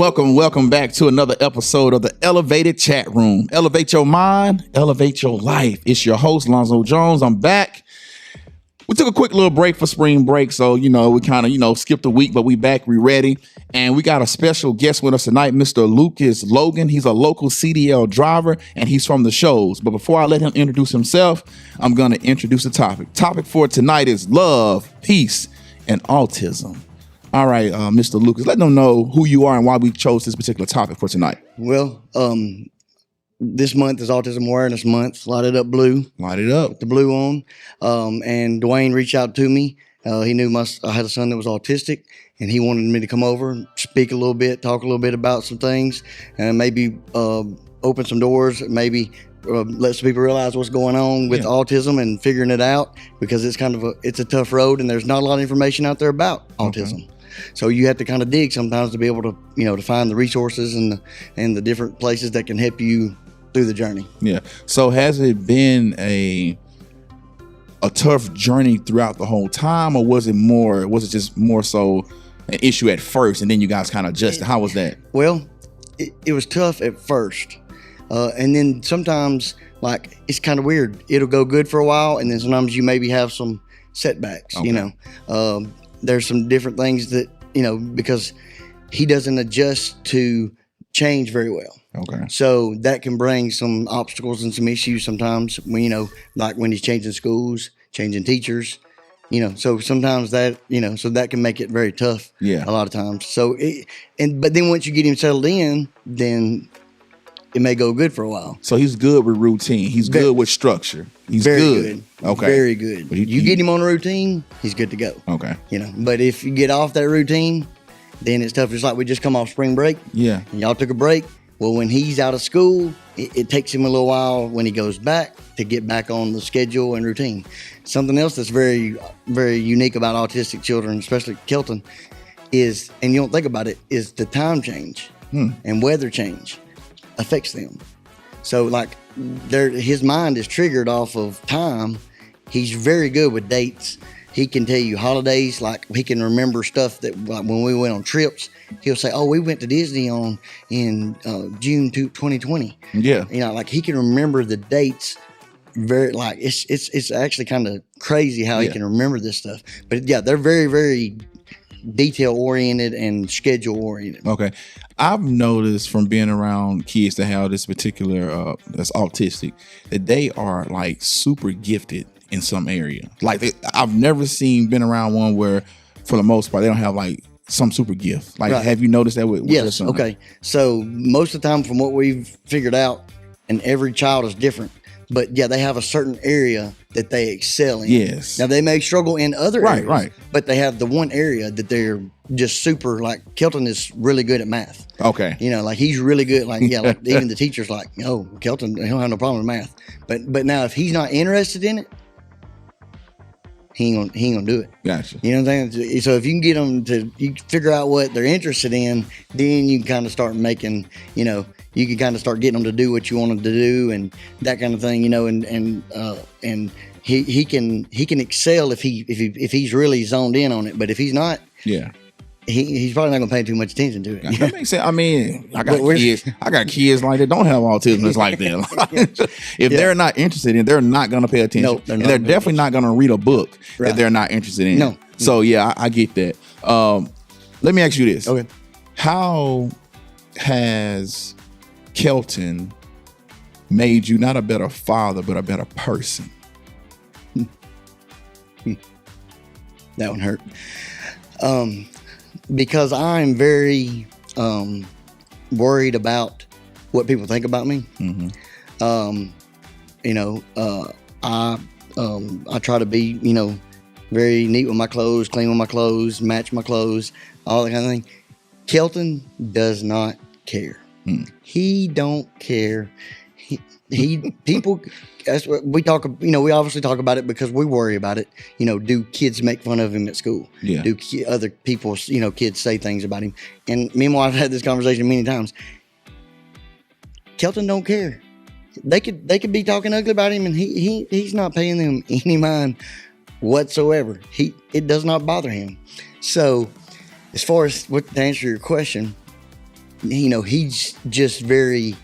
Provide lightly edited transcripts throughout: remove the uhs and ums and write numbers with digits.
Welcome back to another episode of the Elevated Chat Room. Elevate your mind, elevate your life. It's your host, Lonzo Jones. I'm back. We took a quick little break for spring break, so, we kind of, skipped a week, but we back, we ready. And we got a special guest with us tonight, Mr. Lucas Logan. He's a local CDL driver, and he's from the shows. But before I let him introduce himself, I'm going to introduce the topic. Topic for tonight is love, peace, and autism. All right, Mr. Lucas, let them know who you are and why we chose this particular topic for tonight. Well, this month is Autism Awareness Month. Light it up blue. Light it up. Put the blue on. And Dwayne reached out to me. He knew I had a son that was autistic, and he wanted me to come over and speak a little bit, talk a little bit about some things, and maybe open some doors, maybe let some people realize what's going on with autism and figuring it out, because it's a tough road, and there's not a lot of information out there about autism. So you have to kind of dig sometimes to be able to, to find the resources and the different places that can help you through the journey. Yeah. So has it been a tough journey throughout the whole time, or was it just more so an issue at first and then you guys kind of adjusted? How was that? Well, it was tough at first. And then sometimes, like, it's kind of weird. It'll go good for a while, and then sometimes you maybe have some setbacks, There's some different things that, because he doesn't adjust to change very well. Okay. So that can bring some obstacles and some issues sometimes when, like when he's changing schools, changing teachers, so sometimes that, so that can make it very tough. Yeah. A lot of times. So, but then once you get him settled in, then it may go good for a while. So he's good with routine. He's good with structure. He's very good. Okay. Very good. But you get him on a routine, he's good to go. Okay. But if you get off that routine, then it's tough. It's like we just come off spring break. Yeah. And y'all took a break. Well, when he's out of school, it takes him a little while when he goes back to get back on the schedule and routine. Something else that's very, very unique about autistic children, especially Kelton, is, and you don't think about it, is the time change and weather change affects them. So like his mind is triggered off of time. He's very good with dates. He can tell you holidays, like he can remember stuff that, like when we went on trips, he'll say, "Oh, we went to Disney in June 2020." Yeah. Like he can remember the dates very, like it's actually kind of crazy how he can remember this stuff. But yeah, they're very, very detail oriented and schedule oriented. Okay. I've noticed from being around kids that have this particular that's autistic, that they are like super gifted in some area. Like I've never been around one where for the most part they don't have like some super gift. Like Have you noticed that with your son? Okay. So most of the time from what we've figured out, and every child is different, but yeah, they have a certain area that they excel in. Yes. Now they may struggle in other areas, right. But they have the one area that they're just super, like Kelton is really good at math. Okay. Like he's really good. Like, like even the teacher's like, "Oh, Kelton, he'll have no problem with math." But now if he's not interested in it, he ain't gonna do it. Gotcha. You know what I'm saying? So if you can get them you figure out what they're interested in, then you can kind of start making, you can kind of start getting them to do what you want them to do and that kind of thing, and he can excel if he's really zoned in on it. But if he's not, he's probably not gonna pay too much attention to it. That makes sense. I mean, I got kids like that don't have autism. It's like that. If they're not interested in, they're not gonna pay attention. Nope, they're definitely not gonna read a book that they're not interested in. No. So yeah, I get that. Let me ask you this. Okay. How has Kelton made you not a better father, but a better person? That one hurt. Because I'm very worried about what people think about me. Mm-hmm. I try to be, very neat with my clothes, clean with my clothes, match my clothes, all that kind of thing. Kelton does not care. He don't care. People, that's what we talk, we obviously talk about it because we worry about it. Do kids make fun of him at school? Yeah. Do other people, kids say things about him? And me and my wife have had this conversation many times. Kelton don't care. They could be talking ugly about him, and he's not paying them any mind whatsoever. It does not bother him. So, as far as to answer your question, he's just very,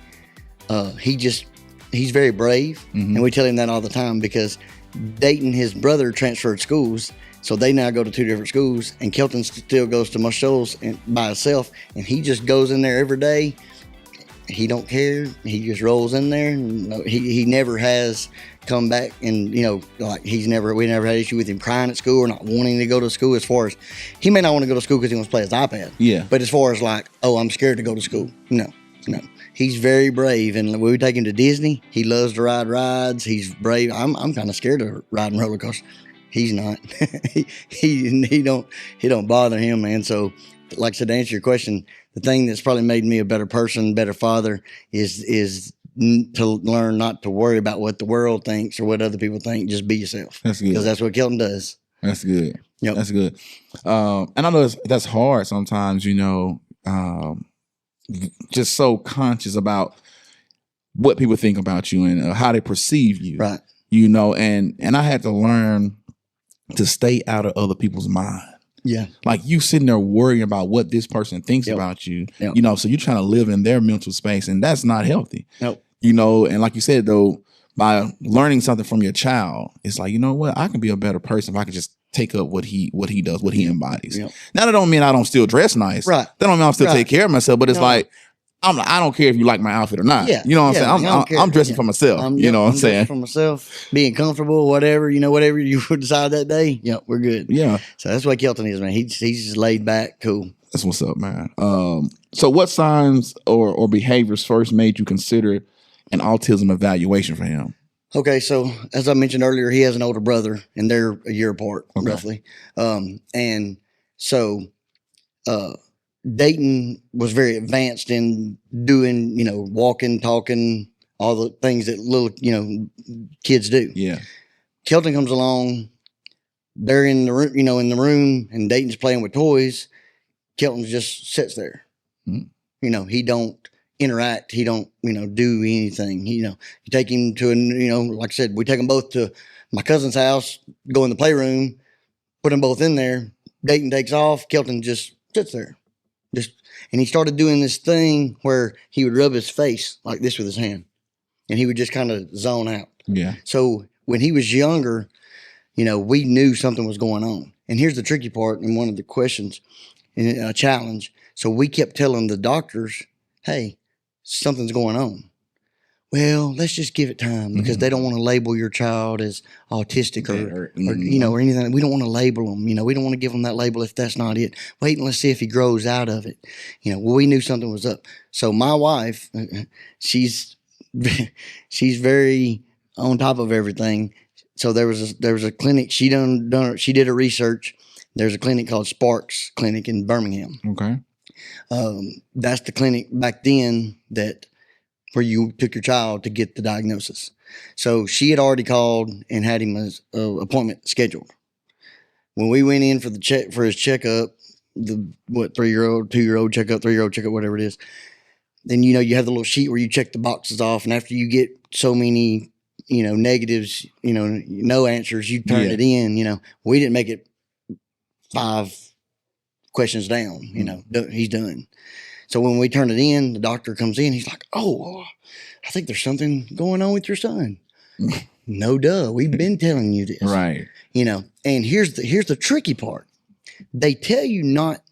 he's very brave, and we tell him that all the time because Dayton, his brother, transferred schools, so they now go to 2 different schools, and Kelton still goes to Muscle Shoals by himself, and he just goes in there every day. He don't care. He just rolls in there. And he never has come back, and like we never had issue with him crying at school or not wanting to go to school. As far as he may not want to go to school because he wants to play his iPad. Yeah. But as far as like, oh, I'm scared to go to school. No. He's very brave, and when we take him to Disney, he loves to ride rides. He's brave. I'm kind of scared of riding roller coasters. He's not. he don't bother him, man. So, like I said, to answer your question, the thing that's probably made me a better person, better father, is to learn not to worry about what the world thinks or what other people think. Just be yourself. That's good. Because that's what Kelton does. That's good. Yep. That's good. And I know that's hard sometimes, just so conscious about what people think about you and how they perceive you. Right. And I had to learn to stay out of other people's mind. Yeah. Like you sitting there worrying about what this person thinks about you, so you're trying to live in their mental space, and that's not healthy. Nope. And like you said, though, by learning something from your child, it's like, you know what, I can be a better person if I can just take up what he does, what he embodies. Yep. Now, that don't mean I don't still dress nice. Right. That don't mean I don't still take care of myself, but it's like, I don't care if you like my outfit or not. Yeah. You know what I'm saying? I'm dressing for myself. I'm saying? For myself, being comfortable, whatever you decide that day. Yeah, we're good. Yeah. So that's what Kelton is, man. He's just laid back, cool. That's what's up, man. So what signs or behaviors first made you consider an autism evaluation for him? Okay, so as I mentioned earlier, he has an older brother, and they're a year apart, roughly. And so Dayton was very advanced in doing, walking, talking, all the things that little, kids do. Yeah. Kelton comes along, they're in the room, and Dayton's playing with toys. Kelton just sits there. Mm-hmm. He don't interact. He don't, do anything. You take him to like I said, we take them both to my cousin's house, go in the playroom, put them both in there. Dayton takes off. Kelton just sits there. And he started doing this thing where he would rub his face like this with his hand, and he would just kind of zone out. Yeah. So when he was younger, we knew something was going on. And here's the tricky part, and one of the questions, and a challenge. So we kept telling the doctors, hey, something's going on. Well, let's just give it time, because they don't want to label your child as autistic or anything. We don't want to label them. We don't want to give them that label if that's not it. Wait and let's see if he grows out of it. We knew something was up. So my wife, she's very on top of everything. So there was a clinic. She did a research. There's a clinic called Sparks Clinic in Birmingham. Okay. That's the clinic back then where you took your child to get the diagnosis. So she had already called and had him an appointment scheduled. When we went in for his checkup, 3-year-old, 2-year-old checkup, 3-year-old checkup, whatever it is, then you have the little sheet where you check the boxes off, and after you get so many negatives, no answers, you turn it in. We didn't make it 5 questions down. He's done. So when we turn it in, the doctor comes in. He's like, "Oh, I think there's something going on with your son." No, duh. We've been telling you this, right? And here's the tricky part. They tell you not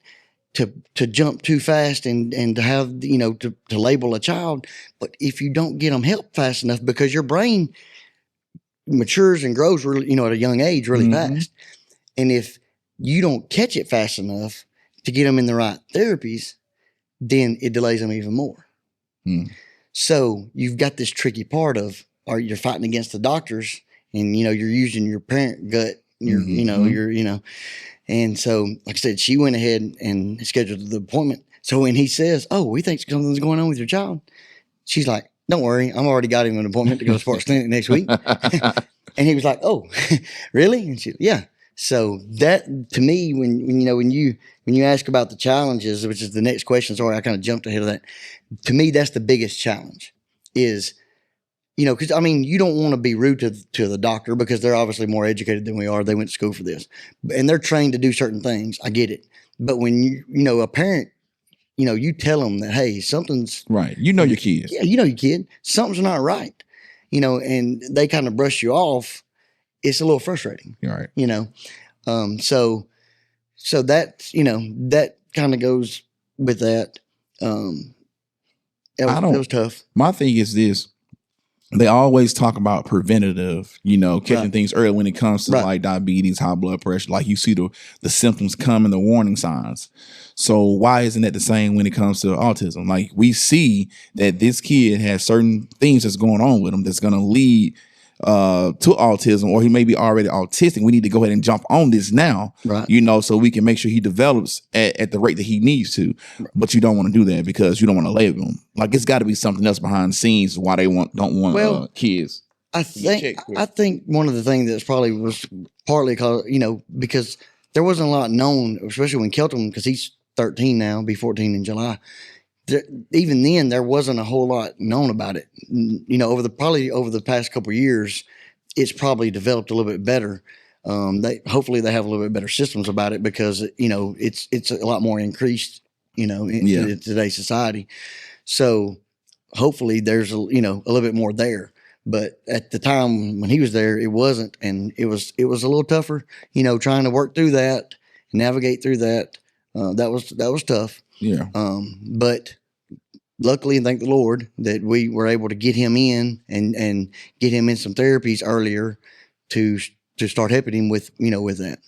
to jump too fast and to have to label a child, but if you don't get them help fast enough, because your brain matures and grows really, at a young age really fast, and if you don't catch it fast enough to get them in the right therapies, then it delays them even more. So you've got this tricky part of, you're fighting against the doctors, and you're using your parent gut, and so like I said, she went ahead and scheduled the appointment. So when he says, "Oh, we think something's going on with your child," she's like, "Don't worry, I'm already got him an appointment to go to Sports Clinic next week." And he was like, "Oh, really?" And she, yeah. So that, to me, when you ask about the challenges, which is the next question, sorry, I kind of jumped ahead of that. To me, that's the biggest challenge is, because you don't want to be rude to the doctor, because they're obviously more educated than we are. They went to school for this, and they're trained to do certain things. I get it. But when a parent, you tell them that, hey, something's Right. You know your kids. yeah, you know your kid, something's not right, and they kind of brush you off. It's a little frustrating, You're right. So that that kind of goes with that. It was tough. My thing is this. They always talk about preventative, catching Right. things early when it comes to Right. like diabetes, high blood pressure. Like you see the symptoms come and the warning signs. So why isn't that the same when it comes to autism? Like we see that this kid has certain things that's going on with him that's going to lead to autism, or he may be already autistic. We need to go ahead and jump on this now, Right. so we can make sure he develops at the rate that he needs to. But you don't want to do that because you don't want to label him. Like it's got to be something else behind the scenes why they don't want kids. I think one of the things that's probably was partly because there wasn't a lot known, especially when Kelton, because he's 13 now, be 14 in July. Even then, there wasn't a whole lot known about it. Over the past couple of years, it's probably developed a little bit better. Hopefully they have a little bit better systems about it because it's a lot more increased in today's society. So hopefully there's a little bit more there. But at the time when he was there, it wasn't, and it was a little tougher. Trying to work through that, navigate through that. That was tough. Yeah. But luckily, and thank the Lord that we were able to get him in and get him in some therapies earlier to start helping him with that.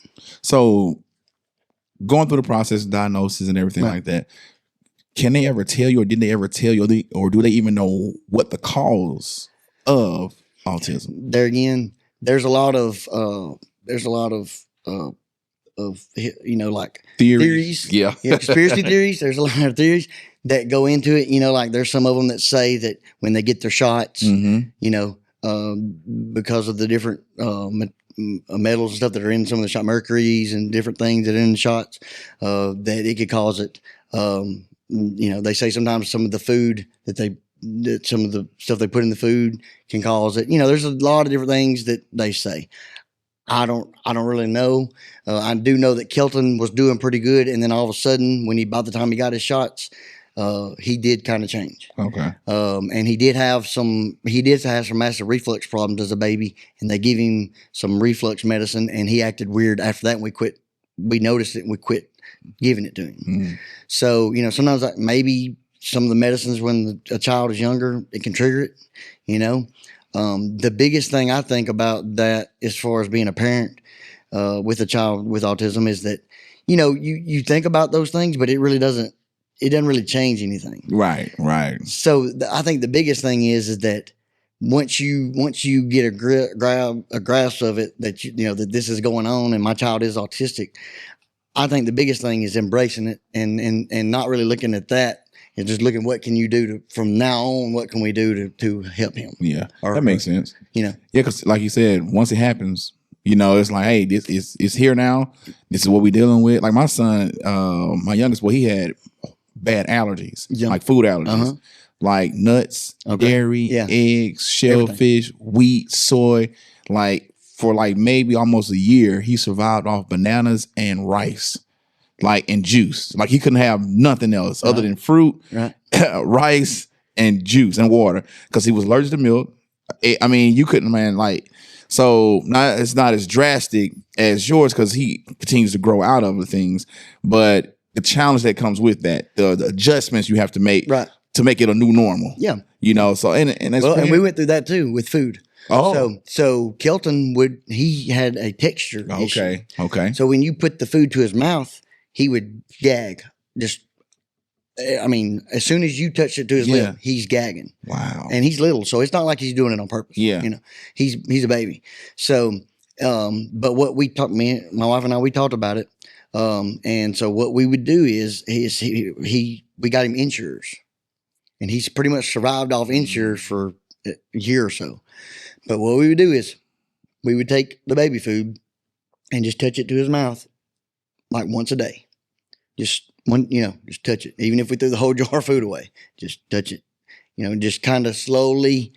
So going through the process of diagnosis and everything like that, can they ever tell you, or did they ever tell you, or do they even know what the cause of autism? There again, there's a lot of like theories. Yeah. Conspiracy theories. There's a lot of theories that go into it. Like there's some of them that say that when they get their shots, because of the different metals and stuff that are in some of the shot, mercuries and different things that are in the shots, that it could cause it. They say sometimes some of the food that some of the stuff they put in the food can cause it. There's a lot of different things that they say. I don't really know. I do know that Kelton was doing pretty good, and then all of a sudden, by the time he got his shots, he did kind of change. Okay. And he did have some massive reflux problems as a baby, and they gave him some reflux medicine, and he acted weird after that. And we noticed it, and we quit giving it to him. Mm. So sometimes maybe some of the medicines when a child is younger, it can trigger it. The biggest thing I think about that, as far as being a parent with a child with autism, is that you think about those things, but it doesn't really change anything. Right. So I think the biggest thing is that once you get a grasp of it, that that this is going on and my child is autistic, I think the biggest thing is embracing it and not really looking at that. And just looking, what can you do from now on? What can we do to help him? Yeah, that makes sense. Yeah, because like you said, once it happens, it's like, hey, this is here now. This is what we're dealing with. Like my son, my youngest boy, he had bad allergies, like food allergies, like nuts, dairy, eggs, shellfish, wheat, soy. Like for maybe almost a year, he survived off bananas and rice. And juice. Like he couldn't have nothing else other than fruit, rice, and juice and water because he was allergic to milk. You couldn't, man. So it's not as drastic as yours because he continues to grow out of the things. But the challenge that comes with that, the adjustments you have to make to make it a new normal. Yeah. So and that's and we went through that too with food. Oh. So Kelton he had a texture issue. Okay. So when you put the food to his mouth, he would gag. As soon as you touch it to his lip, he's gagging. Wow. And he's little, so it's not like he's doing it on purpose. Yeah. He's a baby. So, but what my wife and I, we talked about it. And so what we would do is we got him insurers, and he's pretty much survived off insurers for a year or so. But what we would do is we would take the baby food and just touch it to his mouth like once a day. Just touch it. Even if we threw the whole jar of food away, just touch it. Just kind of slowly,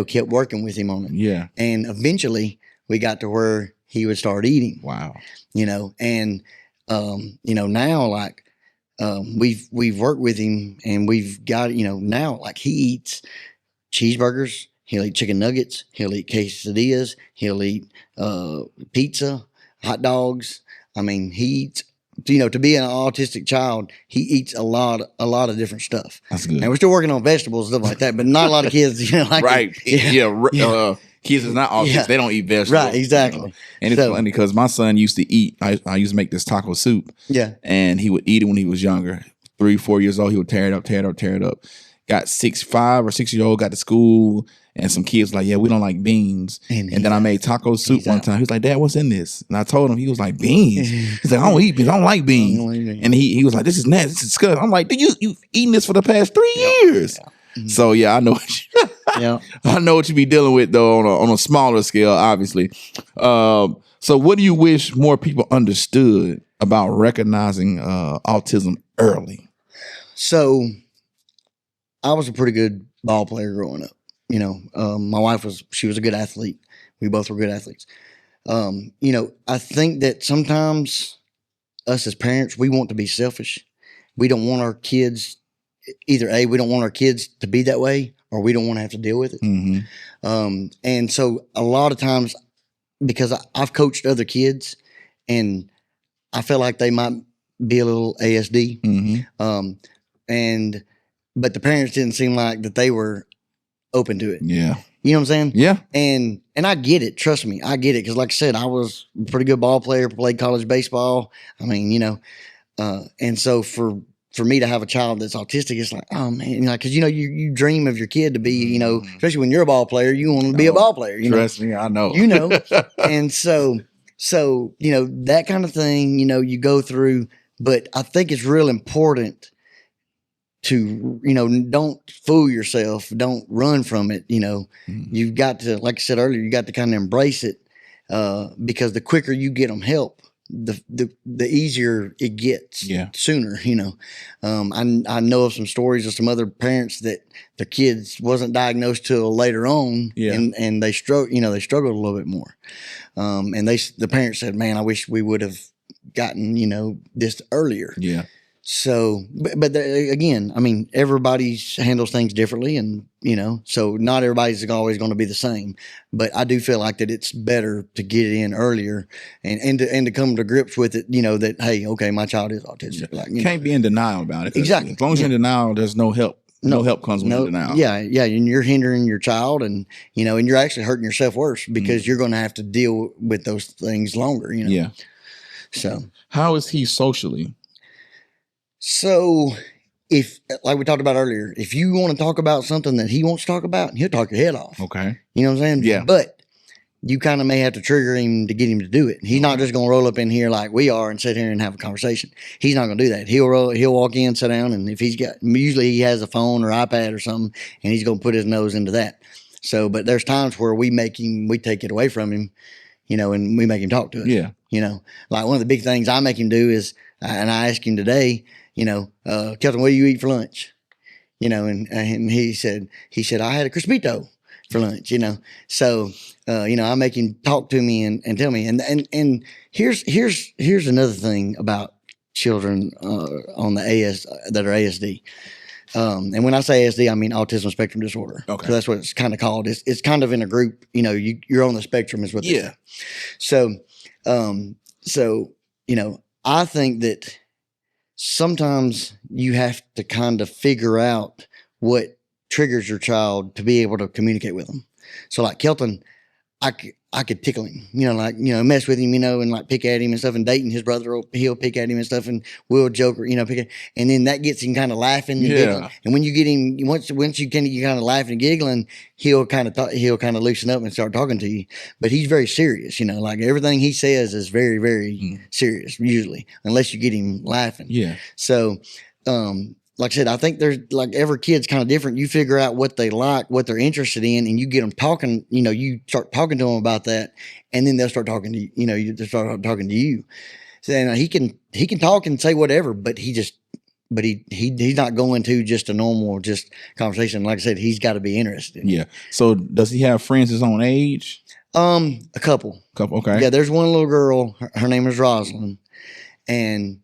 kept working with him on it. Yeah. And eventually we got to where he would start eating. Wow. And now we've worked with him, and we've got, now, like, he eats cheeseburgers, he'll eat chicken nuggets, he'll eat quesadillas, he'll eat pizza, hot dogs. I mean, he eats, to be an autistic child, he eats a lot of different stuff. That's good. And we're still working on vegetables and stuff like that, but not a lot of kids, like right. Yeah. Kids is not autistic. Yeah. They don't eat vegetables. Right, exactly. And it's funny because my son used to eat. I used to make this taco soup. Yeah. And he would eat it when he was younger. 3-4 years old, he would tear it up. Got 5 or 6 years old, got to school, and some kids were like, yeah, we don't like beans. And then I made taco soup one time. He was like, Dad, what's in this? And I told him, he was like, beans. He's like, I don't eat beans. I don't like beans. And he was like, this is nasty. This is disgusting. I'm like, you eating this for the past 3 years. Yeah. So yeah, I know I know what you be dealing with though on a smaller scale, obviously. So what do you wish more people understood about recognizing autism early? So I was a pretty good ball player growing up. My wife was a good athlete. We both were good athletes. I think that sometimes us as parents, we want to be selfish. We don't want our kids, we don't want our kids to be that way, or we don't want to have to deal with it. Mm-hmm. And so a lot of times, because I've coached other kids, and I feel like they might be a little ASD. Mm-hmm. But the parents didn't seem like that they were open to it. Yeah. You know what I'm saying? Yeah. And I get it. Trust me. I get it. Because like I said, I was a pretty good ball player, played college baseball. I mean, and so for me to have a child that's autistic, it's like, oh man, because you dream of your kid to be, especially when you're a ball player, you want to be a ball player. Trust me, I know. And so that kind of thing, you go through. But I think it's real important to, don't fool yourself. Don't run from it. You've got to, like I said earlier, you got to kind of embrace it, because the quicker you get them help, the easier it gets. Yeah. Sooner. I know of some stories of some other parents that their kids wasn't diagnosed till later on. Yeah. And they struggled a little bit more. And the parents said, man, I wish we would have gotten, this earlier. Yeah. So, but again, I mean, everybody handles things differently, and so not everybody's always going to be the same. But I do feel like that it's better to get it in earlier, and to come to grips with it. That hey, okay, my child is autistic. Yeah. Like, can't be in denial about it. Exactly. As long as you're in denial, there's no help. No help comes with denial. Yeah, and you're hindering your child, and and you're actually hurting yourself worse, because you're going to have to deal with those things longer. Yeah. So, how is he socially? So, if, like we talked about earlier, if you want to talk about something that he wants to talk about, he'll talk your head off. Okay. You know what I'm saying? Yeah. But you kind of may have to trigger him to get him to do it. He's not just going to roll up in here like we are and sit here and have a conversation. He's not going to do that. He'll walk in, sit down, and if usually he has a phone or iPad or something, and he's going to put his nose into that. So, but there's times where we take it away from him, and we make him talk to us. Yeah. Like one of the big things I make him do is, and I asked him today, Kelton, what do you eat for lunch? And he said, I had a Crispito for lunch, So, I make him talk to me and tell me. And here's another thing about children on the that are ASD. And when I say ASD, I mean autism spectrum disorder. Okay. So that's what it's kind of called. It's kind of in a group, you're on the spectrum is what they say. So, I think that sometimes you have to kind of figure out what triggers your child to be able to communicate with them. So like Kelton, I could tickle him, mess with him, and like pick at him and stuff. And Dayton, his brother, he'll pick at him and stuff, and we'll joke, and then that gets him kind of laughing and giggling. And when you get him, once you kind of laughing and giggling, he'll kind of loosen up and start talking to you. But he's very serious, like everything he says is very, very serious usually, unless you get him laughing. Yeah. So, like I said, I think there's like every kid's kind of different. You figure out what they like, what they're interested in, and you get them talking, you start talking to them about that, and then they'll start talking to you, they start talking to you. So he can talk and say whatever, but he's not going to just a normal conversation. Like I said, he's got to be interested. Yeah. So does he have friends his own age? A couple. Okay. Yeah, there's one little girl, her name is Rosalind. and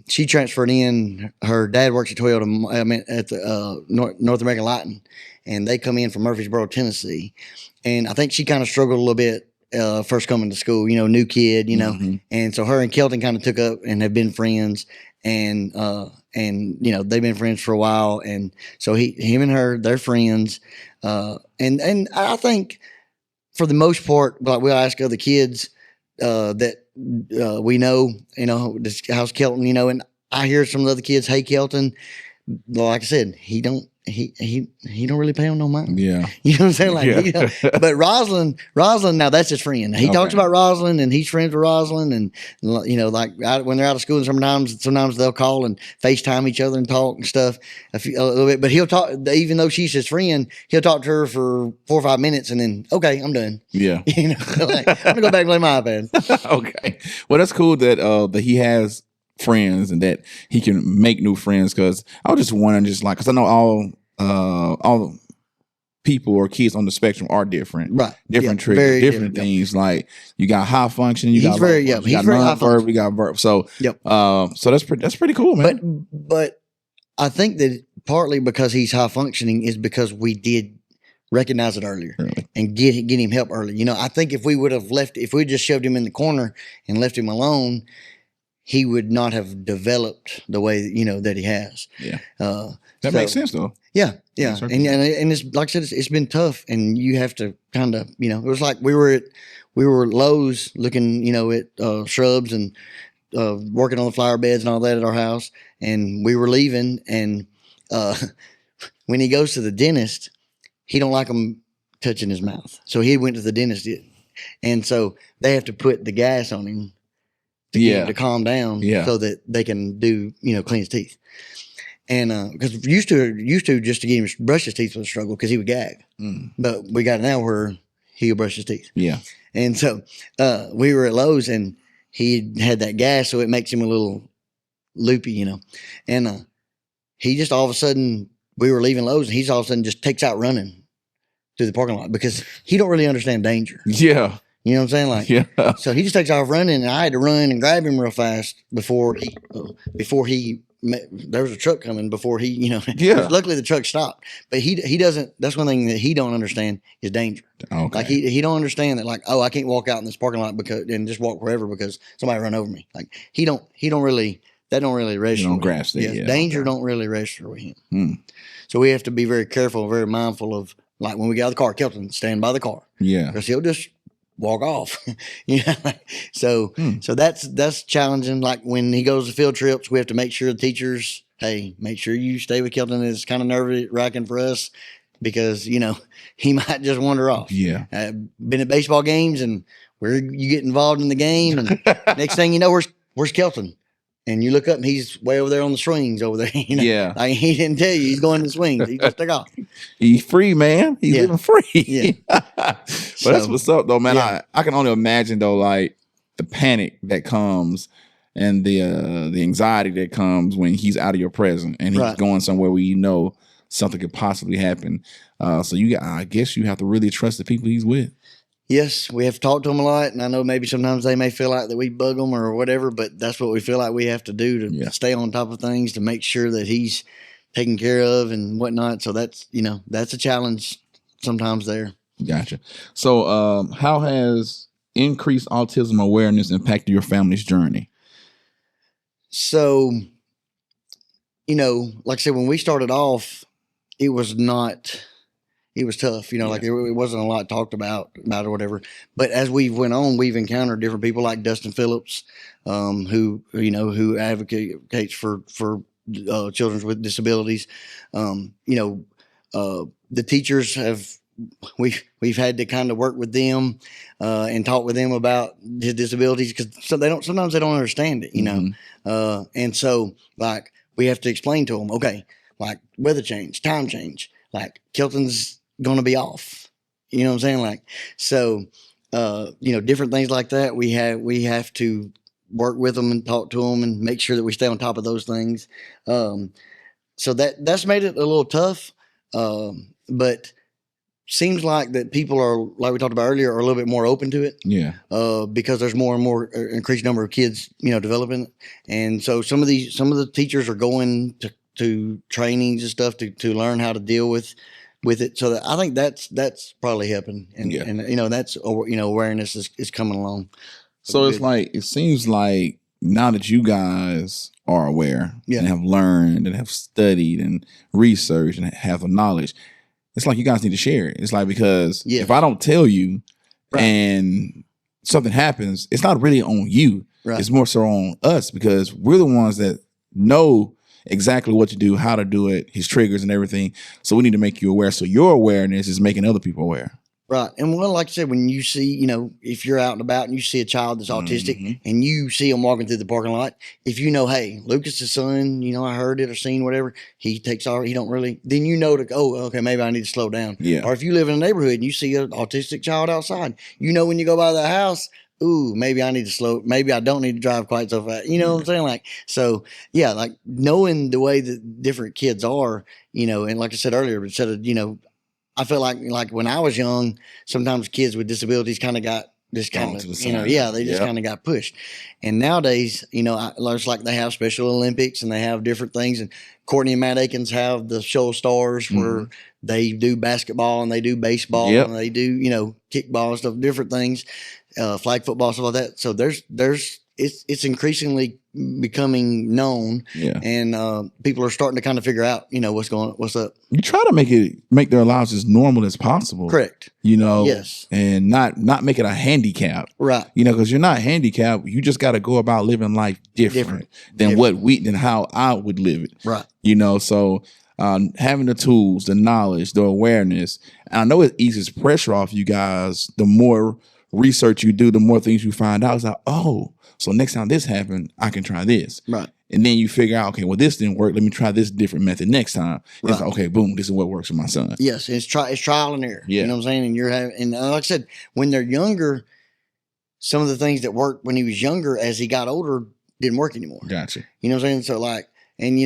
she transferred in. Her dad works at Toyota, at the North American Lighting, and they come in from Murfreesboro, Tennessee. And I think she kind of struggled a little bit first coming to school, new kid, and so her and Kelton kind of took up and have been friends, and they've been friends for a while, and so him and her, they're friends, and I think for the most part, like we'll ask other kids that we know, how's Kelton, and I hear some of the other kids, hey Kelton, like I said, he don't really pay him no mind. Yeah. You know what I'm saying? Like, but Rosalind, now that's his friend. He talks about Rosalind, and he's friends with Rosalind, and when they're out of school, and sometimes they'll call and FaceTime each other and talk and stuff a little bit. But he'll talk, even though she's his friend, he'll talk to her for 4 or 5 minutes, and then okay, I'm done. Yeah. I'm gonna go back and play my iPad. Okay. Well, that's cool that he has friends and that he can make new friends, because I was just wondering, because I know all people or kids on the spectrum are different, right? Different triggers, different things. Like you got high functioning, he's very non-verb, you got verb. So so that's pretty cool, man. But I think that partly because he's high functioning is because we did recognize it earlier and get him help early. I think if we just shoved him in the corner and left him alone, he would not have developed the way that he has. Yeah, that makes sense though. Yeah, and it's like I said, it's been tough, and you have to kind of it was like we were at Lowe's looking at shrubs and working on the flower beds and all that at our house, and we were leaving, and when he goes to the dentist, he don't like them touching his mouth, so he went to the dentist, and so they have to put the gas on him to get him to calm down, so that they can do clean his teeth. And because used to just to get him to brush his teeth was a struggle because he would gag, but we got it now where he'll brush his teeth. Yeah, and so we were at Lowe's, and he had that gas, so it makes him a little loopy, and he just all of a sudden, we were leaving Lowe's, and he's all of a sudden just takes out running through the parking lot because he don't really understand danger. Yeah. You know what I'm saying? So he just takes off running, and I had to run and grab him real fast before he there was a truck coming before he, luckily the truck stopped, but he doesn't, that's one thing that he don't understand is danger. Okay. Like he don't understand that, like, oh, I can't walk out in this parking lot and just walk wherever because somebody run over me. Like that don't really register. Don't grasp it. Yeah, danger don't really register with him. So we have to be very careful, very mindful of, like, when we get out of the car, Kelton, stand by the car. Yeah. Because he'll just walk off. So that's challenging. Like when he goes to field trips, we have to make sure the teachers, hey, make sure you stay with Kelton. It's kind of nerve-wracking for us because he might just wander off. Yeah. Been at baseball games, and you get involved in the game, and next thing you know, where's Kelton? And you look up, and he's way over there on the swings over there. Yeah. Like, he didn't tell you he's going to the swings. He just took off. He's free, man. He's living free. Yeah. But that's what's up, though, man. Yeah. I can only imagine, though, like the panic that comes and the anxiety that comes when he's out of your presence and he's going somewhere where something could possibly happen. So I guess you have to really trust the people he's with. Yes, we have to talk to them a lot, and I know maybe sometimes they may feel like that we bug them or whatever, but that's what we feel like we have to do to stay on top of things, to make sure that he's taken care of and whatnot. So that's a challenge sometimes there. Gotcha. So how has increased autism awareness impacted your family's journey? So, like I said, when we started off, it was tough, like it wasn't a lot talked about or whatever. But as we went on, we've encountered different people like Dustin Phillips, who advocates for children with disabilities. The teachers we've had to kind of work with them and talk with them about his disabilities because sometimes they don't understand it, and so like we have to explain to them, okay, like weather change, time change, like Kelton's going to be off, you know what I'm saying? Like, so, different things like that. We have to work with them and talk to them and make sure that we stay on top of those things. So that's made it a little tough. But seems like that people are, like we talked about earlier, are a little bit more open to it. Yeah. Because there's more and more increased number of kids, developing it. And so some of the teachers are going to trainings and stuff to learn how to deal with it. So I think that's probably helping. And, Yeah. and that's, awareness is coming along. So it's like, it seems like now that you guys are aware Yeah. and have learned and have studied and researched and have the knowledge, it's like you guys need to share it. It's like, because Yes. if I don't tell you Right. and something happens, it's not really on you. Right. It's more so on us, because we're the ones that know exactly what to do, how to do it, his triggers and everything. So we need to make you aware. So your awareness is making other people aware. Right. And well, like I said, when you see, if you're out and about and you see a child that's autistic Mhm. and you see them walking through the parking lot, if you know, hey, Lucas's son, I heard it or seen whatever, he takes off, he don't really, then okay, maybe I need to slow down. Yeah. Or if you live in a neighborhood and you see an autistic child outside, when you go by the house, ooh, maybe I need to maybe I don't need to drive quite so fast. You know what I'm saying? Like, so yeah, like knowing the way that different kids are, and like I said earlier, instead of, I feel like when I was young, sometimes kids with disabilities kind of got just kind of, they just kind of got pushed. And nowadays, it's like they have Special Olympics and they have different things. And Courtney and Matt Akins have the Show Stars where they do basketball and they do baseball and they do, kickball and stuff, different things, flag football, stuff like that. So it's increasingly becoming known, and people are starting to kind of figure out, what's up. You try to make their lives as normal as possible. Correct. Yes, and not make it a handicap. Right. Because you're not handicapped. You just got to go about living life different than how I would live it. Right. So having the tools, the knowledge, the awareness, and I know it eases pressure off you guys. The more research you do, the more things you find out. It's like, oh, so next time this happened, I can try this. Right. And then you figure out, okay, well, this didn't work. Let me try this different method next time. Right. It's like, okay, boom, this is what works for my son. Yes, it's trial and error. Yeah. You know what I'm saying? And like I said, when they're younger, some of the things that worked when he was younger, as he got older, didn't work anymore. Gotcha. You know what I'm saying? So like, and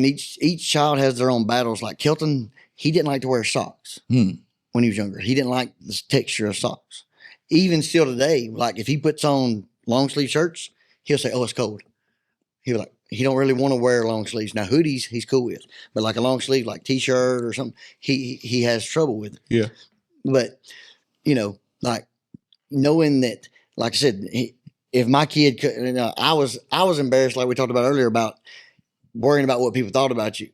each child has their own battles. Like Kelton, he didn't like to wear socks when he was younger. He didn't like the texture of socks. Even still today, like if he puts on long sleeve shirts, he'll say, "Oh, it's cold." He'll like, he don't really want to wear long sleeves. Now hoodies, he's cool with, but like a long sleeve, like t-shirt or something, he has trouble with it. Yeah. But like knowing that, like I said, if my kid could, I was embarrassed, like we talked about earlier, about worrying about what people thought about you,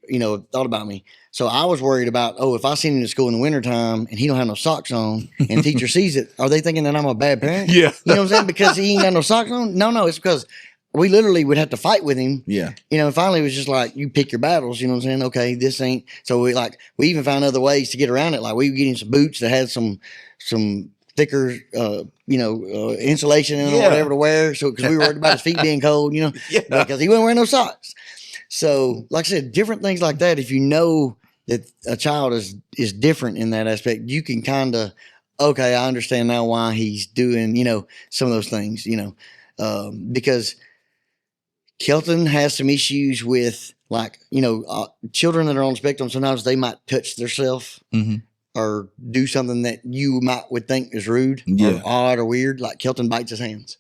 thought about me. So I was worried about, if I send him to school in the wintertime and he don't have no socks on and the teacher sees it, are they thinking that I'm a bad parent? Yeah. You know what I'm saying? Because he ain't got no socks on? No, it's because we literally would have to fight with him. Yeah. And finally it was just like, you pick your battles, you know what I'm saying? Okay, this ain't. So we even found other ways to get around it. Like we would get him some boots that had some thicker, insulation in them or whatever to wear. So, because we were worried about his feet being cold, because he wasn't wearing no socks. So, like I said, different things like that. If you know that a child is different in that aspect, you can kind of, okay, I understand now why he's doing, some of those things, because Kelton has some issues with, like, children that are on the spectrum. Sometimes they might touch themselves or do something that you would think is rude or odd or weird. Like Kelton bites his hands,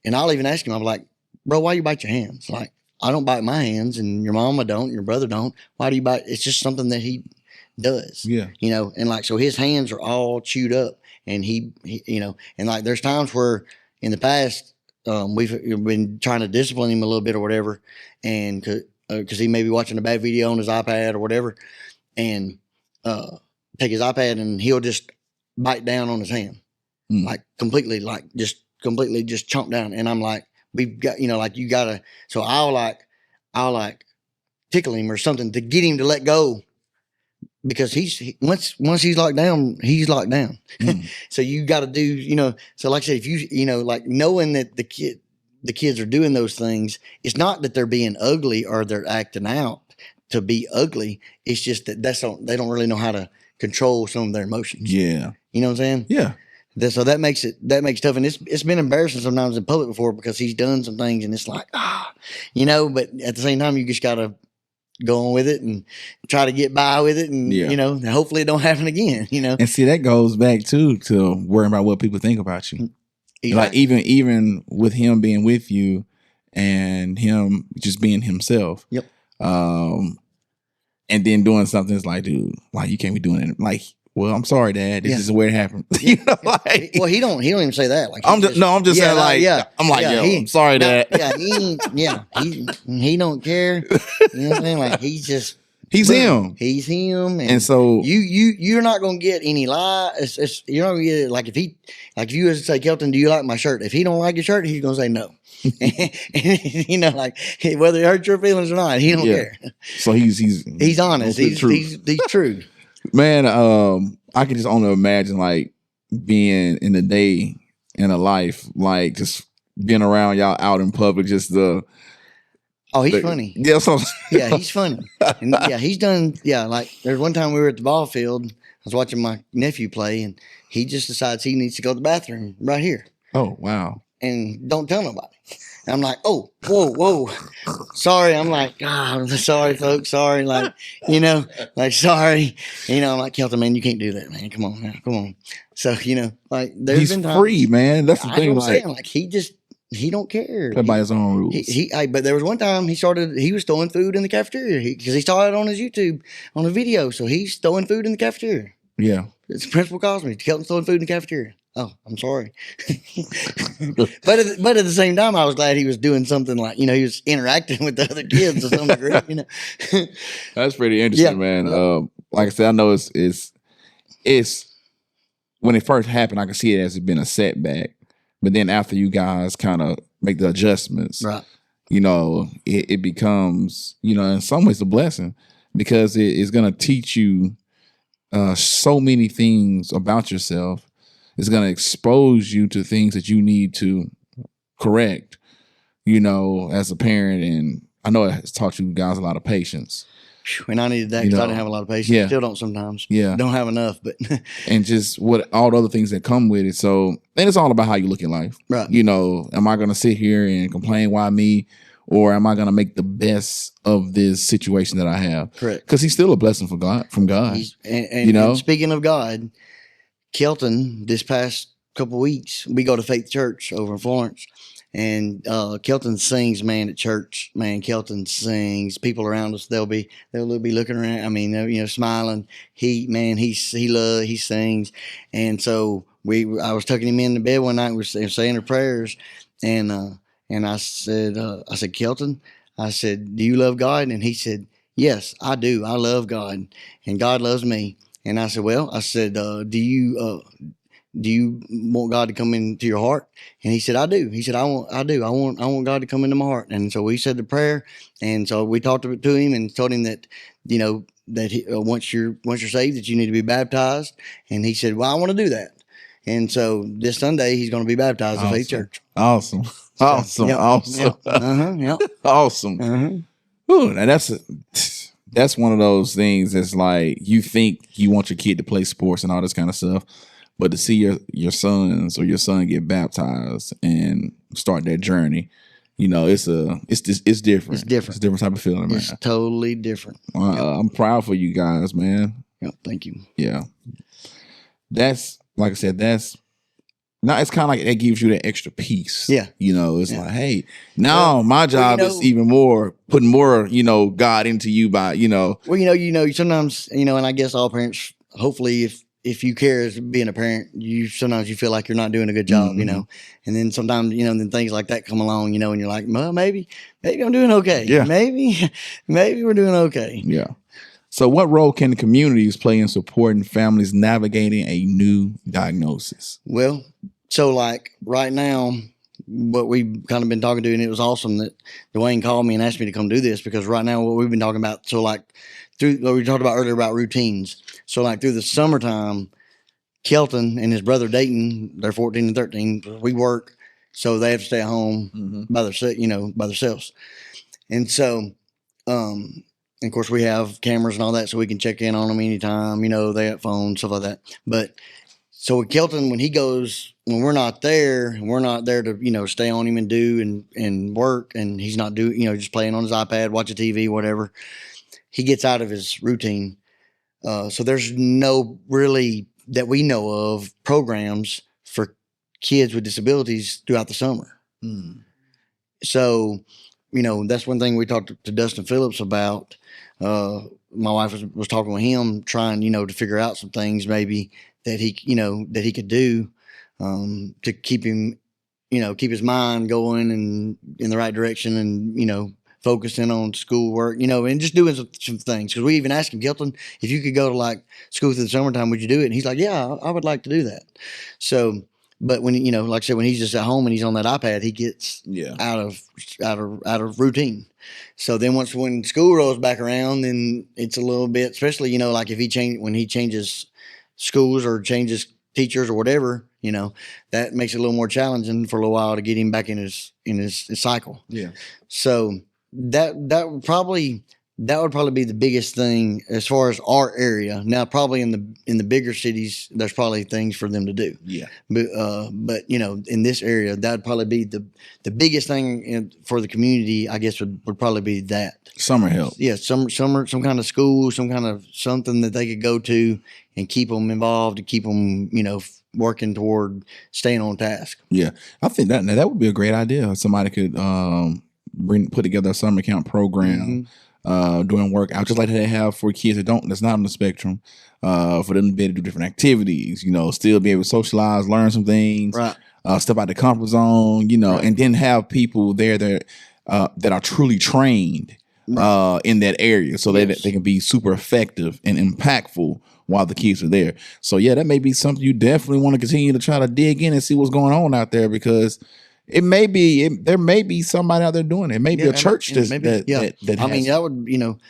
and I'll even ask him, I'm like, "Bro, why you bite your hands?" Like, I don't bite my hands, and your mama don't, your brother don't. Why do you bite? It's just something that he does. Yeah. And like, so his hands are all chewed up, and he and like there's times where in the past we've been trying to discipline him a little bit or whatever, and because he may be watching a bad video on his iPad or whatever, and take his iPad and he'll just bite down on his hand, like completely just chomp down. And I'm like, we've got, like you gotta, so I'll like tickle him or something to get him to let go, because once he's locked down, he's locked down. So you got to do, so like I said, if you, like knowing that the kids are doing those things, it's not that they're being ugly or they're acting out to be ugly. It's just that they don't really know how to control some of their emotions. Yeah. You know what I'm saying? Yeah. So that makes it tough. And it's been embarrassing sometimes in public before, because he's done some things and it's like, but at the same time, you just gotta, go on with it and try to get by with it, and Yeah. you know, hopefully it don't happen again. You know, And see, that goes back too to worrying about what people think about you. Like even with him being with you and him just being himself. Yep. And then doing something that's like, dude, like you can't be doing it. Like, well, I'm sorry, Dad. This is where it happened. You know, like, well, he don't even say that. Like, I'm just saying, like, I'm like, yo, I'm sorry, Dad. He don't care. You know what I'm saying? Like, he's him. He's him. And so you're not gonna get any lie. You're not gonna get it. Like if you was to say, Kelton, do you like my shirt? If he don't like your shirt, he's gonna say no. and, you know, like whether it hurts your feelings or not, he don't care. So he's honest. He's true. Man, I can just only imagine like being in a day in a life, like just being around y'all out in public, just he's funny. Yeah, yeah, he's funny. And he's done. Yeah, like there's one time we were at the ball field. I was watching my nephew play, and he just decides he needs to go to the bathroom right here. Oh, wow. And don't tell nobody. And I'm like, oh, whoa. Sorry. I'm like, God, sorry, folks. Sorry. Like, you know, like, sorry. You know, I'm like, Kelton, man, you can't do that, man. Come on, man. Come on. So, you know, like, he's been free, man. That's the thing. Like, he don't care. Play by his own rules. But there was one time he was throwing food in the cafeteria because he saw it on his YouTube on a video. So he's throwing food in the cafeteria. Yeah. It's Principal calls me. Kelton's throwing food in the cafeteria. Oh, I'm sorry. but at the same time, I was glad he was doing something like, you know, he was interacting with the other kids to some degree, you know. That's pretty interesting, man. Like I said, I know it's when it first happened, I could see it as it been a setback. But then after you guys kind of make the adjustments, right, you know, it becomes, you know, in some ways a blessing because it's going to teach you so many things about yourself. It's going to expose you to things that you need to correct, you know, as a parent. And I know it has taught you guys a lot of patience. And I needed that because I didn't have a lot of patience. Still don't sometimes. Yeah. Don't have enough. But and just what all the other things that come with it. So, and it's all about how you look in life. Right. You know, am I going to sit here and complain why me? Or am I going to make the best of this situation that I have? Correct. Because he's still a blessing from God. You know? And speaking of God, Kelton, this past couple weeks, we go to Faith Church over in Florence, and Kelton sings, man, at church. Man, Kelton sings. People around us, they'll be looking around. I mean, you know, smiling. He sings, and so I was tucking him in the bed one night. We were saying our prayers, and I said, Kelton, I said, do you love God? And he said, yes, I do. I love God, and God loves me. And I said, well, do you want God to come into your heart? And he said, I do. He said, I want God to come into my heart. And so we said the prayer. And so we talked to him and told him that, you know, that once you're saved, that you need to be baptized. And he said, well, I want to do that. And so this Sunday he's going to be baptized at Faith Church. Awesome. Awesome. Yep. Awesome. Yep. Yep. Awesome. Ooh, now that's one of those things that's like you think you want your kid to play sports and all this kind of stuff, but to see your sons or your son get baptized and start that journey, you know, it's different. It's different. It's a different type of feeling, man. It's totally different. I'm proud for you guys, man. Yep, thank you. Yeah. That's, like I said, now it's kind of like that gives you that extra piece. Yeah. You know, it's like, hey, now my job is even more, putting more, you know, God into you by, you know. Well, you know, sometimes, you know, and I guess all parents, hopefully if you care as being a parent, sometimes you feel like you're not doing a good job, you know, and then sometimes, you know, then things like that come along, you know, and you're like, well, maybe I'm doing okay. Yeah. Maybe we're doing okay. Yeah. So what role can the communities play in supporting families navigating a new diagnosis? Well, so like right now, what we've kind of been talking to, and it was awesome that Dwayne called me and asked me to come do this, because right now what we've been talking about, so like through what we talked about earlier about routines. So like through the summertime, Kelton and his brother Dayton, they're 14 and 13, we work, so they have to stay at home by themselves. And so, of course, we have cameras and all that, so we can check in on them anytime. You know, they have phones, stuff like that. But so with Kelton, when we're not there to, you know, stay on him and do and work, and he's not doing, you know, just playing on his iPad, watching TV, whatever. he gets out of his routine. So there's no really that we know of programs for kids with disabilities throughout the summer. So, that's one thing we talked to Dustin Phillips about. My wife was talking with him, trying, to figure out some things maybe that he could do to keep him, keep his mind going and in the right direction, and focusing on schoolwork, and just doing some things. Because we even asked him, Kelton, if you could go to like school through the summertime, would you do it? And he's like, yeah, I would like to do that. So, but when like I said, when he's just at home and he's on that iPad, he gets out of routine. So then when school rolls back around, then it's a little bit, especially like if when he changes schools or changes teachers or whatever, that makes it a little more challenging for a little while to get him back in his cycle. Yeah. So that would probably be the biggest thing as far as our area. Now, probably in the bigger cities, there's probably things for them to do. Yeah. But in this area, that would probably be the biggest thing for the community. I guess would probably be that summer help. Yeah, some kind of school, some kind of something that they could go to and keep them involved, to keep them working toward staying on task. Yeah, I think that would be a great idea. Somebody could put together a summer camp program, doing workout just like they have for kids that's not on the spectrum, for them to be able to do different activities. Still be able to socialize, learn some things, right. Step out the comfort zone. Right. And then have people there that are truly trained in that area, so that they can be super effective and impactful while the kids are there. So yeah, that may be something you definitely want to continue to try to dig in and see what's going on out there, because there may be somebody out there doing it. It may be a church that I mean, that would,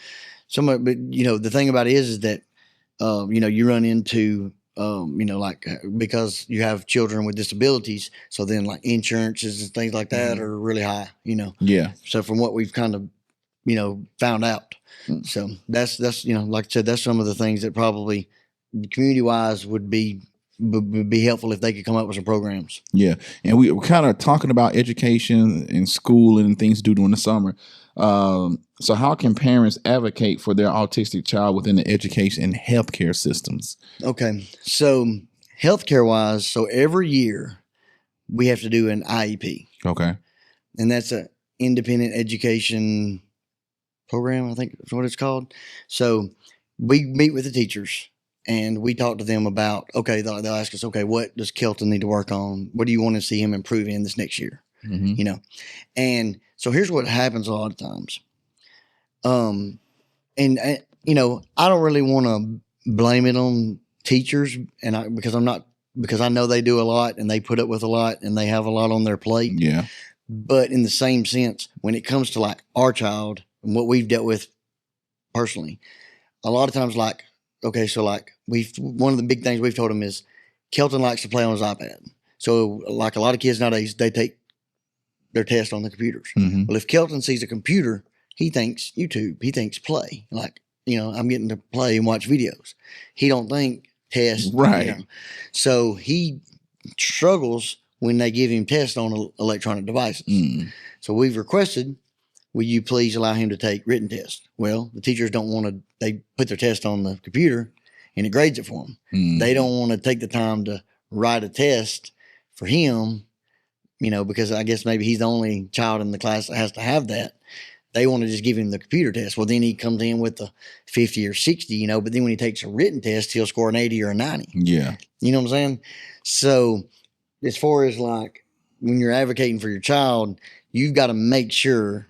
somebody, but the thing about it is that, you run into, like, because you have children with disabilities. So then like insurances and things like that are really high, Yeah. So from what we've kind of, found out. So that's, like I said, that's some of the things that probably community wise would be helpful if they could come up with some programs. Yeah. And we're kind of talking about education and school and things to do during the summer. So how can parents advocate for their autistic child within the education and healthcare systems? Okay. So healthcare wise, so every year we have to do an IEP. Okay. And that's an independent education program, I think that's what it's called. So we meet with the teachers and we talk to them about, okay, they'll ask us, okay, what does Kelton need to work on? What do you want to see him improve in this next year? And so here's what happens a lot of times. And I don't really want to blame it on teachers, because I know they do a lot and they put up with a lot and they have a lot on their plate. Yeah. But in the same sense, when it comes to like our child and what we've dealt with personally, a lot of times, like, okay, so like one of the big things we've told him is Kelton likes to play on his iPad. So like a lot of kids nowadays, they take their test on the computers. Well, if Kelton sees a computer, he thinks YouTube, he thinks play. Like, I'm getting to play and watch videos. He don't think test. Right. So he struggles when they give him tests on electronic devices. So we've requested, will you please allow him to take written tests? Well, the teachers don't want to, they put their test on the computer and it grades it for them. They don't want to take the time to write a test for him, because I guess maybe he's the only child in the class that has to have that. They want to just give him the computer test. Well, then he comes in with a 50 or 60, but then when he takes a written test, he'll score an 80 or a 90. Yeah. You know what I'm saying? So as far as like when you're advocating for your child, you've got to make sure,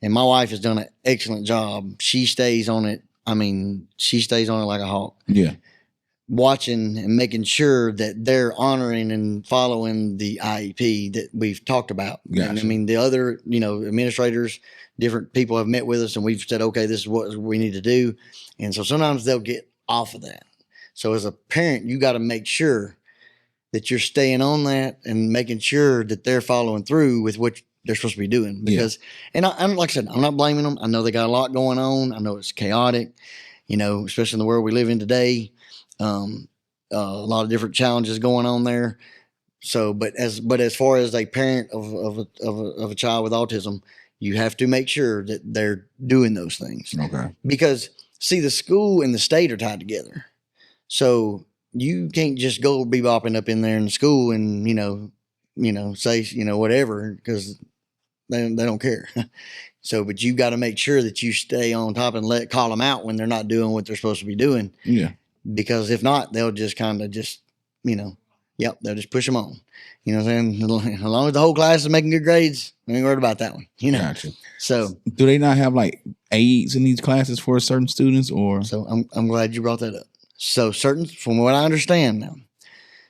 and my wife has done an excellent job. She stays on it. I mean, she stays on it like a hawk. Yeah. Watching and making sure that they're honoring and following the IEP that we've talked about. Gotcha. And I mean, the other, administrators, different people have met with us and we've said, okay, this is what we need to do. And so sometimes they'll get off of that. So as a parent, you got to make sure that you're staying on that and making sure that they're following through with what they're supposed to be doing. Because, and I'm like I said, I'm not blaming them. I know they got a lot going on. I know it's chaotic, especially in the world we live in today. A lot of different challenges going on there. So, but as far as a parent of a child with autism, you have to make sure that they're doing those things. Okay. Because see, the school and the state are tied together. So you can't just go be bopping up in there in the school and, say, whatever, because they don't care. So, but you got to make sure that you stay on top and call them out when they're not doing what they're supposed to be doing. Yeah. Because if not, they'll just kind of they'll just push them on. You know what I'm saying? As long as the whole class is making good grades, I ain't worried about that one. Gotcha. So, do they not have like aides in these classes for certain students, or? So I'm glad you brought that up. So from what I understand now,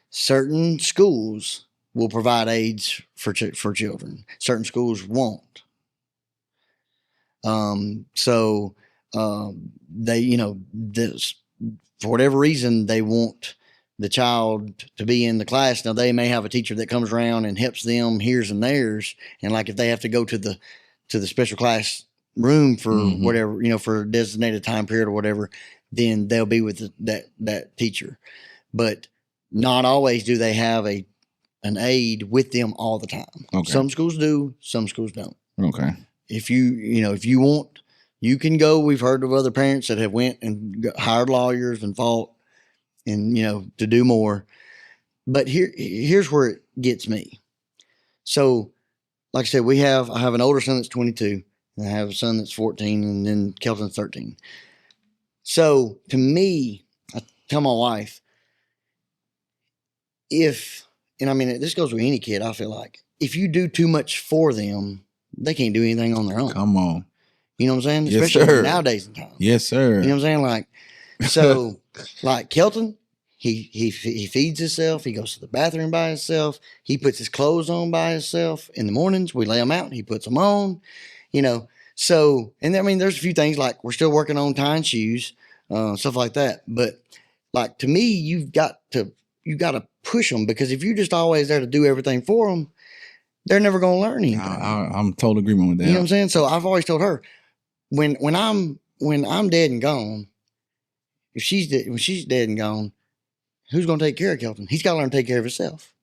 certain schools will provide aids for children. Certain schools won't. They, for whatever reason, they want the child to be in the class. Now they may have a teacher that comes around and helps them here's and theirs. And like if they have to go to the special class room for whatever, for a designated time period or whatever, then they'll be with that teacher. But not always do they have an aide with them all the time. Okay. Some schools do, some schools don't. Okay. If you want, you can go. We've heard of other parents that have went and hired lawyers and fought and, to do more. But here's where it gets me. So, like I said, I have an older son that's 22, and I have a son that's 14, and then Kelton's 13. So, to me, I tell my wife, this goes with any kid, I feel like. If you do too much for them, they can't do anything on their own. Come on. You know what I'm saying? Yes, Especially sir. nowadays in time. Yes, sir. You know what I'm saying? So, like Kelton, he feeds himself. He goes to the bathroom by himself. He puts his clothes on by himself. In the mornings, we lay them out. He puts them on, So, and there's a few things like we're still working on tying shoes, stuff like that. But like to me, you got to push them, because if you're just always there to do everything for them, they're never going to learn anything. I'm total agreement with that. You know what I'm saying? So I've always told her, when I'm dead and gone, when she's dead and gone, who's going to take care of Kelton? He's got to learn to take care of himself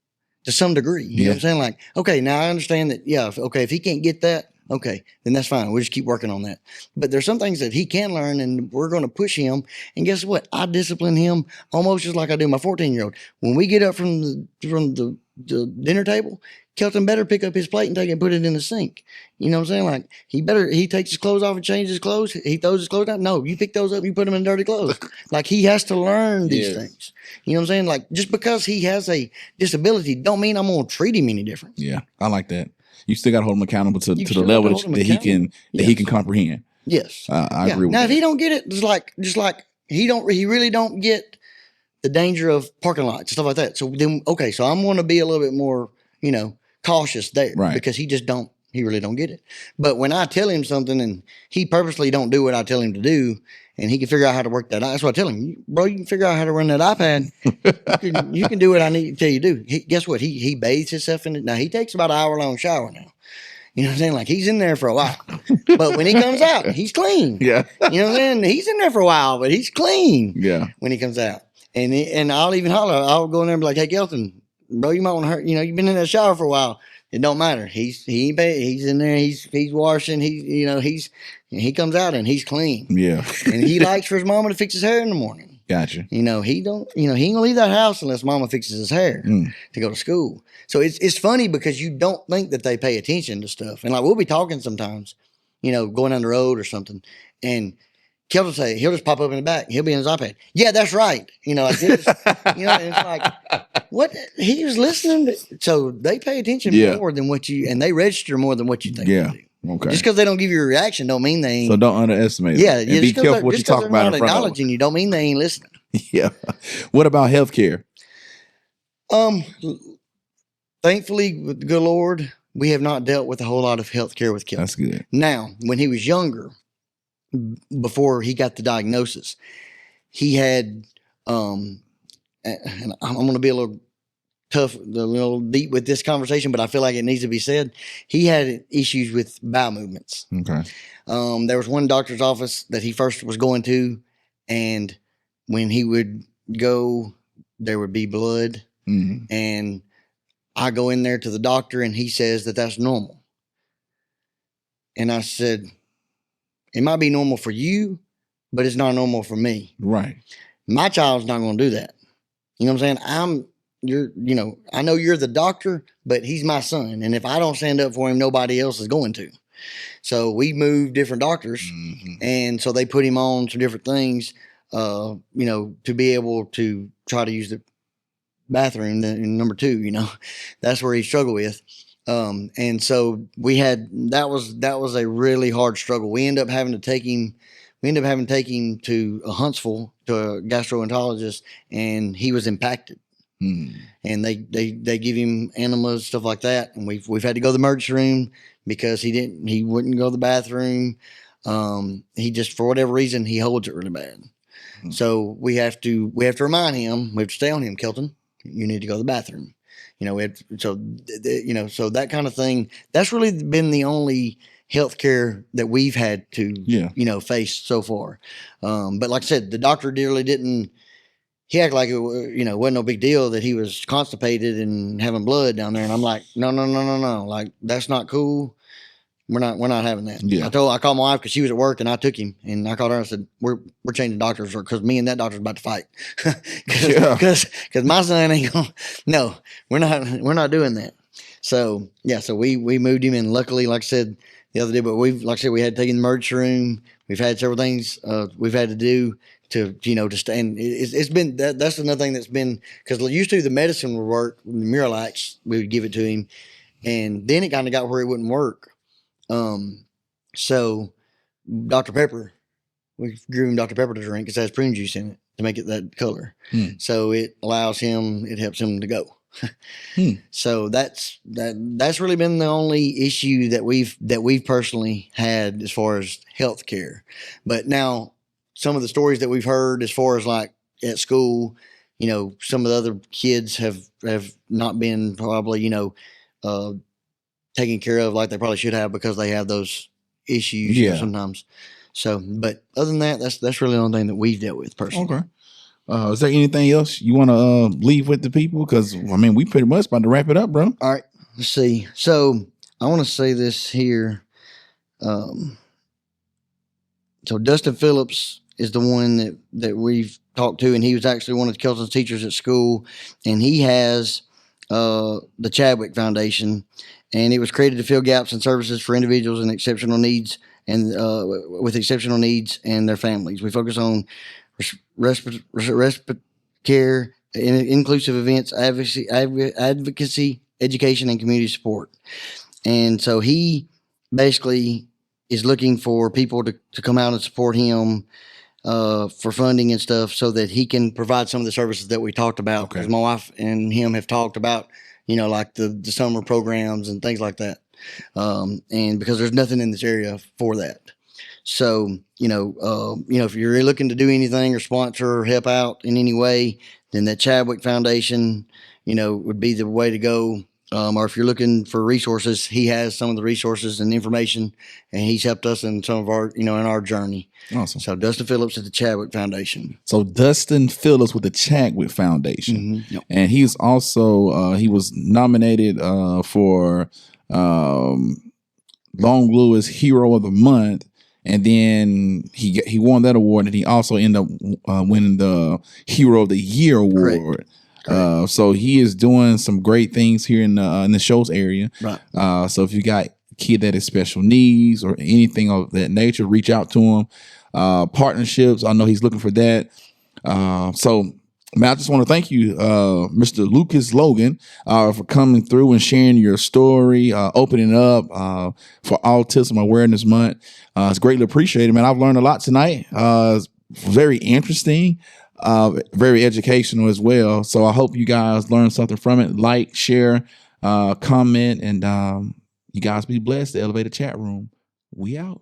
to some degree. You know what I'm saying? Like, okay, now I understand that. Yeah. If he can't get that, okay, then that's fine. We'll just keep working on that. But there's some things that he can learn, and we're going to push him. And guess what? I discipline him almost just like I do my 14-year-old. When we get up from the dinner table, Kelton better pick up his plate and take it and put it in the sink. You know what I'm saying? Like he takes his clothes off and changes his clothes. He throws his clothes down. No, you pick those up and you put them in dirty clothes. Like he has to learn these things. You know what I'm saying? Like just because he has a disability don't mean I'm going to treat him any different. Yeah, I like that. You still got to hold him accountable to the level that he can comprehend. Yes, I agree with now, that. if he don't get it, just like he really don't get the danger of parking lots and stuff like that. So then, okay, so I'm going to be a little bit more, cautious there, right? Because he really don't get it. But when I tell him something and he purposely don't do what I tell him to do, and he can figure out how to work that, that's what I tell him, bro. You can figure out how to run that iPad. you can do what I need to tell you to do. Guess what? He bathes himself in it. Now he takes about an hour-long shower now. You know what I'm saying? Like he's in there for a while, but when he comes out, he's clean. Yeah. You know what I'm saying? He's in there for a while, but he's clean. Yeah. When he comes out, and I'll even holler. I'll go in there and be like, "Hey, Kelton, bro, you might want to hurt. You've been in that shower for a while. It don't matter. He's in there. He's washing. He comes out and he's clean. Yeah. And he likes for his mama to fix his hair in the morning. Gotcha. He ain't gonna leave that house unless mama fixes his hair to go to school. So it's funny because you don't think that they pay attention to stuff. And like we'll be talking sometimes, going down the road or something, and Kelton say he'll just pop up in the back. He'll be in his iPad. Yeah, that's right. Like this. And it's like what he was listening to. So they pay attention more than and they register more than what you think they do. Okay. Just because they don't give you a reaction don't mean they ain't. So don't underestimate. Yeah, and be careful what you talk about in front of them. Acknowledging you don't mean they ain't listening. Yeah. What about healthcare? Thankfully, with the good Lord, we have not dealt with a whole lot of healthcare with Kelton. That's good. Now, when he was younger, before he got the diagnosis, he had, and I'm going to be a little tough, a little deep with this conversation, but I feel like it needs to be said. He had issues with bowel movements. Okay. There was one doctor's office that he first was going to, and when he would go, there would be blood, and I go in there to the doctor, and he says that that's normal. And I said, it might be normal for you, but it's not normal for me. Right. My child's not going to do that. You know what I'm saying? I know you're the doctor, but he's my son. And if I don't stand up for him, nobody else is going to. So we moved different doctors. Mm-hmm. And so they put him on some different things, to be able to try to use the bathroom. Number 2, that's where he struggled with. And so that was a really hard struggle. We ended up having to take him to Huntsville to a gastroenterologist, and he was impacted. And they give him enemas, stuff like that. And we've had to go to the emergency room because he wouldn't go to the bathroom. He just, for whatever reason, he holds it really bad. So we have to remind him, we have to stay on him, Kelton, you need to go to the bathroom. So that kind of thing, that's really been the only healthcare that we've had to, face so far. But like I said, the doctor really didn't, he acted like it wasn't no big deal that he was constipated and having blood down there. And I'm like, no. Like, that's not cool. We're not having that. Yeah. I called my wife because she was at work, and I took him, and I called her and I said, we're changing doctors, because me and that doctor's about to fight. Because my son ain't gonna, no, we're not doing that. So we moved him in. Luckily, like I said the other day, but we had to take him in the emergency room. We've had several things we've had to do to stay. And it's been that's another thing that's been, because used to the medicine would work, the Miralax, we would give it to him, and then it kind of got where it wouldn't work. So Dr. Pepper, we grew him Dr. Pepper to drink, because it has prune juice in it to make it that color. So it helps him to go. So that's really been the only issue that we've personally had as far as health care. But now some of the stories that we've heard as far as like at school, some of the other kids have not been probably, taken care of like they probably should have, because they have those issues sometimes. So, but other than that, that's really the only thing that we've dealt with personally. Okay. Is there anything else you want to leave with the people? Because we pretty much about to wrap it up, bro. All right, let's see. So I want to say this here. So Dustin Phillips is the one that we've talked to, and he was actually one of Kelton's teachers at school, and he has the Chadwick Foundation, and it was created to fill gaps in services for individuals with exceptional needs and their families. We focus on respite care, inclusive events, advocacy, education, and community support. And so he basically is looking for people to come out and support him for funding and stuff, so that he can provide some of the services that we talked about. Because my wife and him have talked about, like the summer programs and things like that. And because there's nothing in this area for that. So, if you're really looking to do anything or sponsor or help out in any way, then that Chadwick Foundation, would be the way to go. Or if you're looking for resources, he has some of the resources and information, and he's helped us in some of our, in our journey. Awesome. So Dustin Phillips at the Chadwick Foundation. So Dustin Phillips with the Chadwick Foundation. Mm-hmm. Yep. And he's also, he was nominated for Long Lewis Hero of the Month. And then he won that award, and he also ended up winning the Hero of the Year award. Correct. So he is doing some great things here in the Shoals area. Right. So if you got a kid that has special needs or anything of that nature, reach out to him. Partnerships, I know he's looking for that. So man, I just want to thank you, Mr. Lucas Logan, for coming through and sharing your story, opening up for Autism Awareness Month. It's greatly appreciated, man. I've learned a lot tonight. It's very interesting, very educational as well. So I hope you guys learned something from it. Like, share, comment, and you guys be blessed. The Elevated Chat Room. We out.